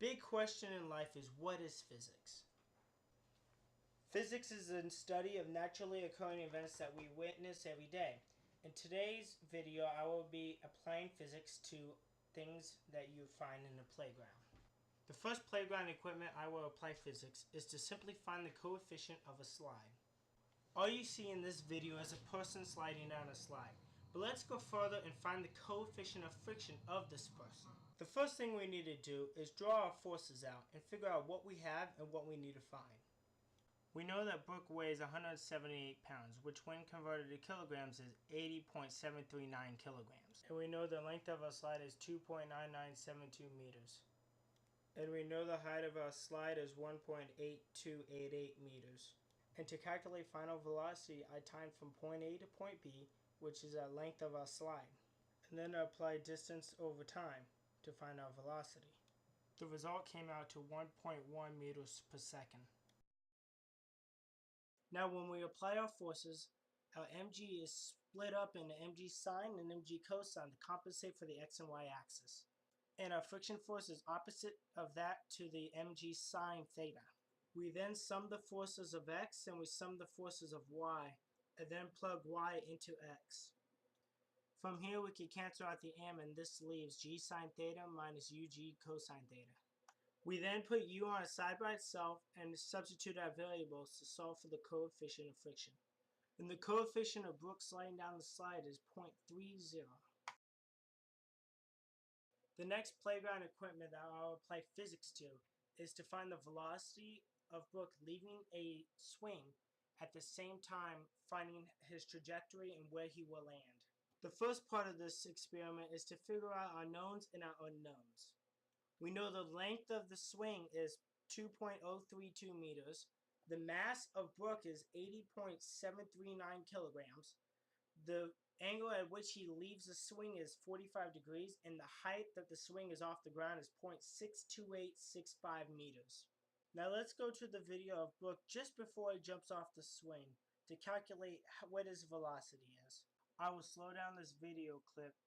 big question in life is, what is physics? Physics is the study of naturally occurring events that we witness every day. In today's video, I will be applying physics to things that you find in the playground. The first playground equipment I will apply physics is to simply find the coefficient of a slide. All you see in this video is a person sliding down a slide. But let's go further and find the coefficient of friction of this person. The first thing we need to do is draw our forces out and figure out what we have and what we need to find. We know that Brooke weighs 178 pounds, which when converted to kilograms is 80.739 kilograms. And we know the length of our slide is 2.9972 meters. And we know the height of our slide is 1.8288 meters. And to calculate final velocity, I timed from point A to point B, which is the length of our slide. And then I applied distance over time to find our velocity. The result came out to 1.1 meters per second. Now when we apply our forces, our mg is split up into mg sine and mg cosine to compensate for the x and y axis. And our friction force is opposite of that to the mg sine theta. We then sum the forces of x and we sum the forces of y, and then plug y into x. From here we can cancel out the m, and this leaves g sine theta minus ug cosine theta. We then put u on a side by itself and substitute our variables to solve for the coefficient of friction. And the coefficient of Brooke sliding down the slide is 0.30. The next playground equipment that I'll apply physics to is to find the velocity of Brooke leaving a swing, at the same time finding his trajectory and where he will land. The first part of this experiment is to figure out our knowns and our unknowns. We know the length of the swing is 2.032 meters. The mass of Brooke is 80.739 kilograms. The angle at which he leaves the swing is 45 degrees, and the height that the swing is off the ground is 0.62865 meters. Now let's go to the video of Brooke just before he jumps off the swing to calculate what his velocity is. I will slow down this video clip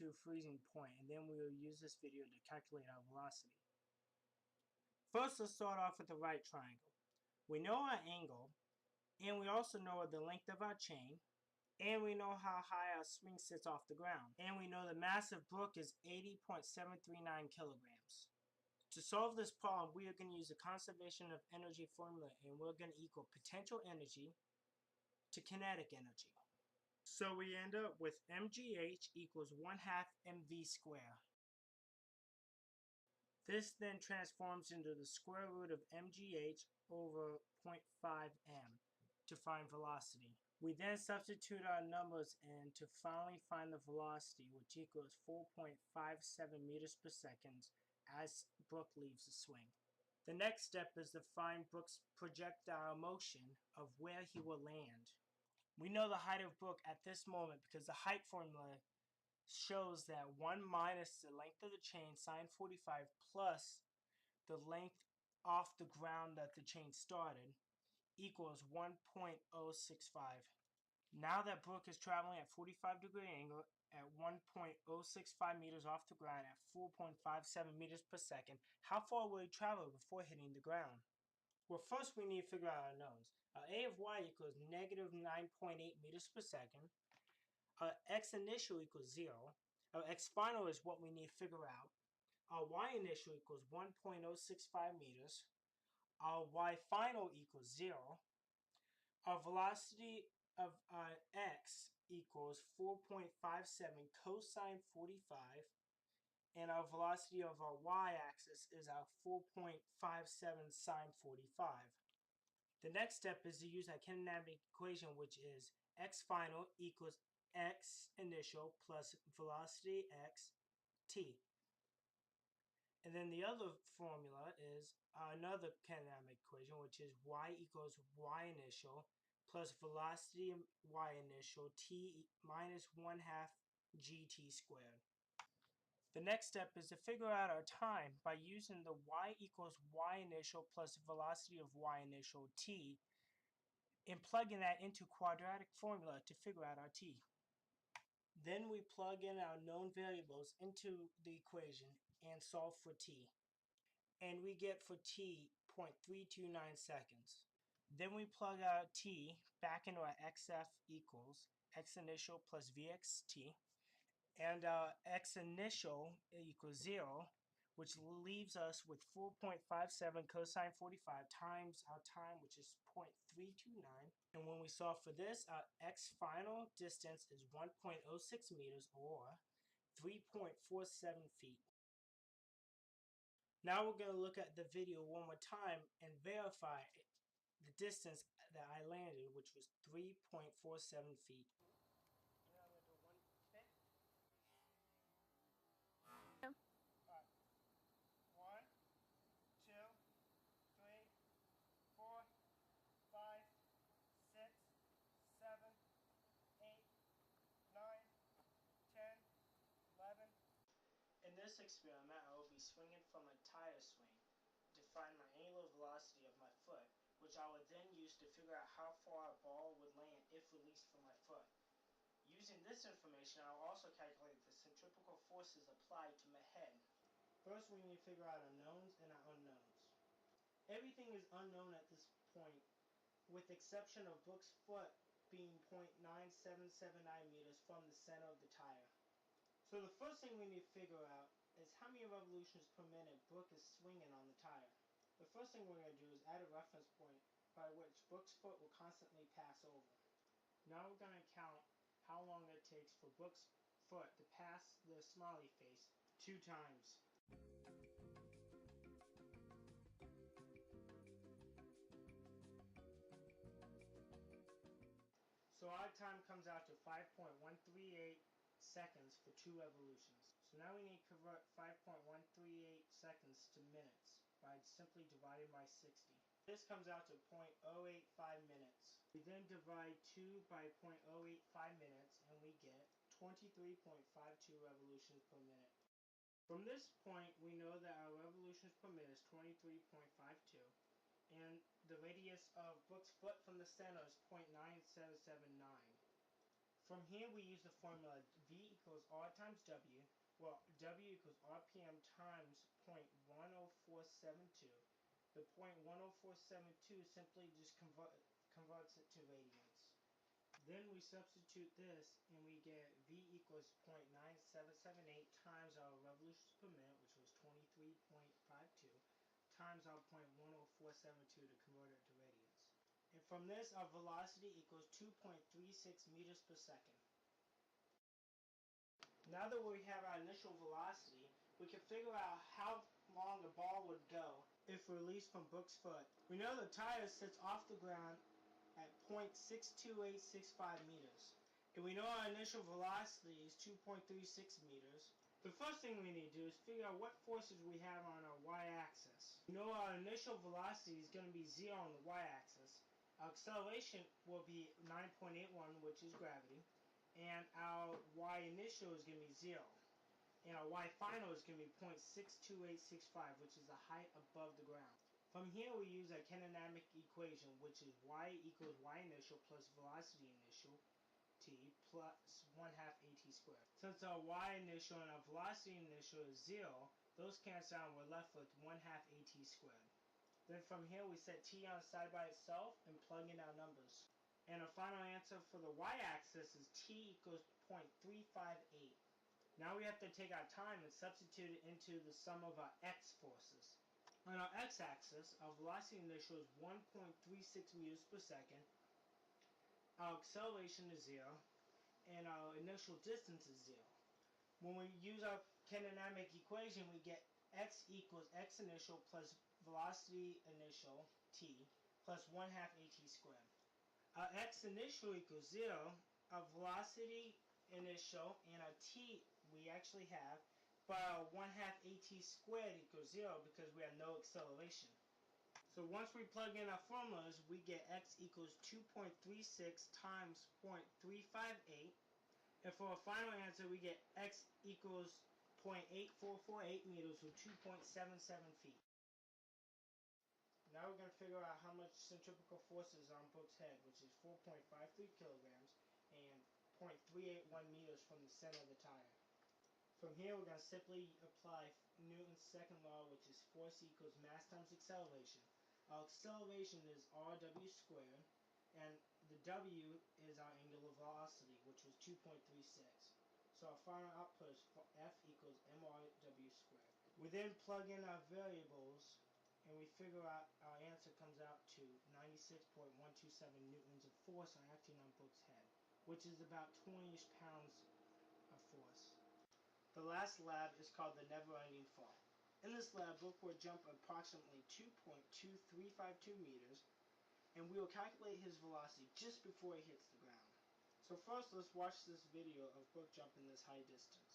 to freezing point, and then we will use this video to calculate our velocity. First, let's start off with the right triangle. We know our angle, and we also know the length of our chain, and we know how high our swing sits off the ground, and we know the mass of Brooke is 80.739 kilograms. To solve this problem, we are going to use the conservation of energy formula, and we're going to equal potential energy to kinetic energy. So we end up with mgh equals 1/2 mv squared. This then transforms into the square root of mgh over 0.5 m to find velocity. We then substitute our numbers in to finally find the velocity, which equals 4.57 meters per second as Brooke leaves the swing. The next step is to find Brooke's projectile motion of where he will land. We know the height of Brooke at this moment because the height formula shows that 1 minus the length of the chain sine 45 plus the length off the ground that the chain started equals 1.065. Now that Brooke is traveling at 45-degree angle at 1.065 meters off the ground at 4.57 meters per second, how far will he travel before hitting the ground? Well, first we need to figure out our knowns. A of y equals negative 9.8 meters per second. X initial equals 0. X final is what we need to figure out. Y initial equals 1.065 meters. Y final equals 0. Our velocity of x equals 4.57 cosine 45. And our velocity of our y-axis is our 4.57 sine 45. The next step is to use our kinematic equation, which is x final equals x initial plus velocity x t. And then the other formula is another kinematic equation, which is y equals y initial plus velocity y initial t minus 1/2 gt squared. The next step is to figure out our time by using the y equals y initial plus velocity of y initial t and plugging that into quadratic formula to figure out our t. Then we plug in our known variables into the equation and solve for t. and we get for t 0.329 seconds. Then we plug out t back into our xf equals x initial plus vxt, and x initial equals 0, which leaves us with 4.57 cosine 45 times our time, which is 0.329. And when we solve for this, our x final distance is 1.06 meters, or 3.47 feet. Now we're going to look at the video one more time and verify the distance that I landed, which was 3.47 feet. Now I'm going to do one spin. Yeah. Alright. 1, 2, 3, 4, 5, 6, 7, 8, 9, 10, 11. In this experiment, I will be swinging from a tire swing to find my angular velocity of my foot, which I would then use to figure out how far a ball would land if released from my foot. Using this information, I will also calculate the centripetal forces applied to my head. First, we need to figure out our knowns and our unknowns. Everything is unknown at this point, with the exception of Brooks' foot being 0.9779 meters from the center of the tire. So the first thing we need to figure out is how many revolutions per minute Brooke is swinging on the tire. The first thing we're going to do is add a reference point by which Brooks' foot will constantly pass over. Now we're going to count how long it takes for Brooks' foot to pass the smiley face 2 times. So our time comes out to 5.138 seconds for 2 revolutions. So now we need to convert 5.138 seconds to minutes by simply dividing by 60. This comes out to 0.085 minutes. We then divide 2 by 0.085 minutes and we get 23.52 revolutions per minute. From this point, we know that our revolutions per minute is 23.52. And the radius of Brooks' foot from the center is 0.9779. From here we use the formula V equals R times W, well W equals RPM times 0.10472. The 0.10472 simply just converts it to radians. Then we substitute this and we get V equals 0.9778 times our revolutions per minute, which was 23.52. Times our 0.10472 to convert it to radians. And from this, our velocity equals 2.36 meters per second. Now that we have our initial velocity, we can figure out how long the ball would go if released from Brooks' foot. We know the tire sits off the ground at 0.62865 meters. And we know our initial velocity is 2.36 meters. The first thing we need to do is figure out what forces we have on our y-axis. We know our initial velocity is going to be 0 on the y-axis. Our acceleration will be 9.81, which is gravity. And our y-initial is going to be 0. And our y-final is going to be 0.62865, which is the height above the ground. From here we use a kinematic equation, which is y equals y-initial plus velocity initial t plus 1/2 at squared. Since our y-initial and our velocity initial is 0, those cancel out and we're left with 1/2 at squared. Then from here we set t on side by itself and plug in our numbers. And our final answer for the y-axis is t equals 0.358. Now we have to take our time and substitute it into the sum of our x forces. On our x-axis, our velocity initial is 1.36 meters per second, our acceleration is 0, and our initial distance is 0. When we use our kinematic equation, we get x equals x initial plus velocity initial, t, plus 1/2 at squared. Our x initial equals 0, our velocity initial, and our t we actually have, but our 1/2 at squared equals 0 because we have no acceleration. So once we plug in our formulas, we get x equals 2.36 times 0.358. And for our final answer, we get x equals 0.8448 meters, or 2.77 feet. Now we're going to figure out how much centripetal force is on Brooks' head, which is 4.53 kilograms and 0.381 meters from the center of the tire. From here, we're going to simply apply Newton's second law, which is force equals mass times acceleration. Our acceleration is rw squared, and the w is our angular velocity, which was 2.36. So our final output is F equals mrw squared. We then plug in our variables, and we figure out our answer comes out to 96.127 newtons of force on acting on Book's head, which is about 20-ish pounds of force. The last lab is called the never-ending fall. In this lab, Book will jump approximately 2.2352 meters, and we will calculate his velocity just before he hits the ground. So first, let's watch this video of Book jumping this high distance.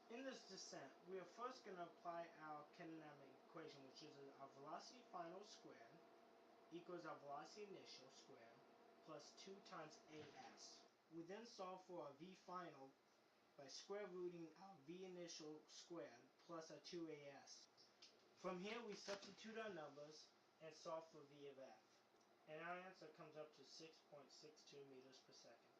In this descent, we are first going to apply our kinematic equation, which is our velocity final squared equals our velocity initial squared plus 2 times as. We then solve for our v final by square rooting our v initial squared plus our 2as. From here, we substitute our numbers and solve for v of f. And our answer comes up to 6.62 meters per second.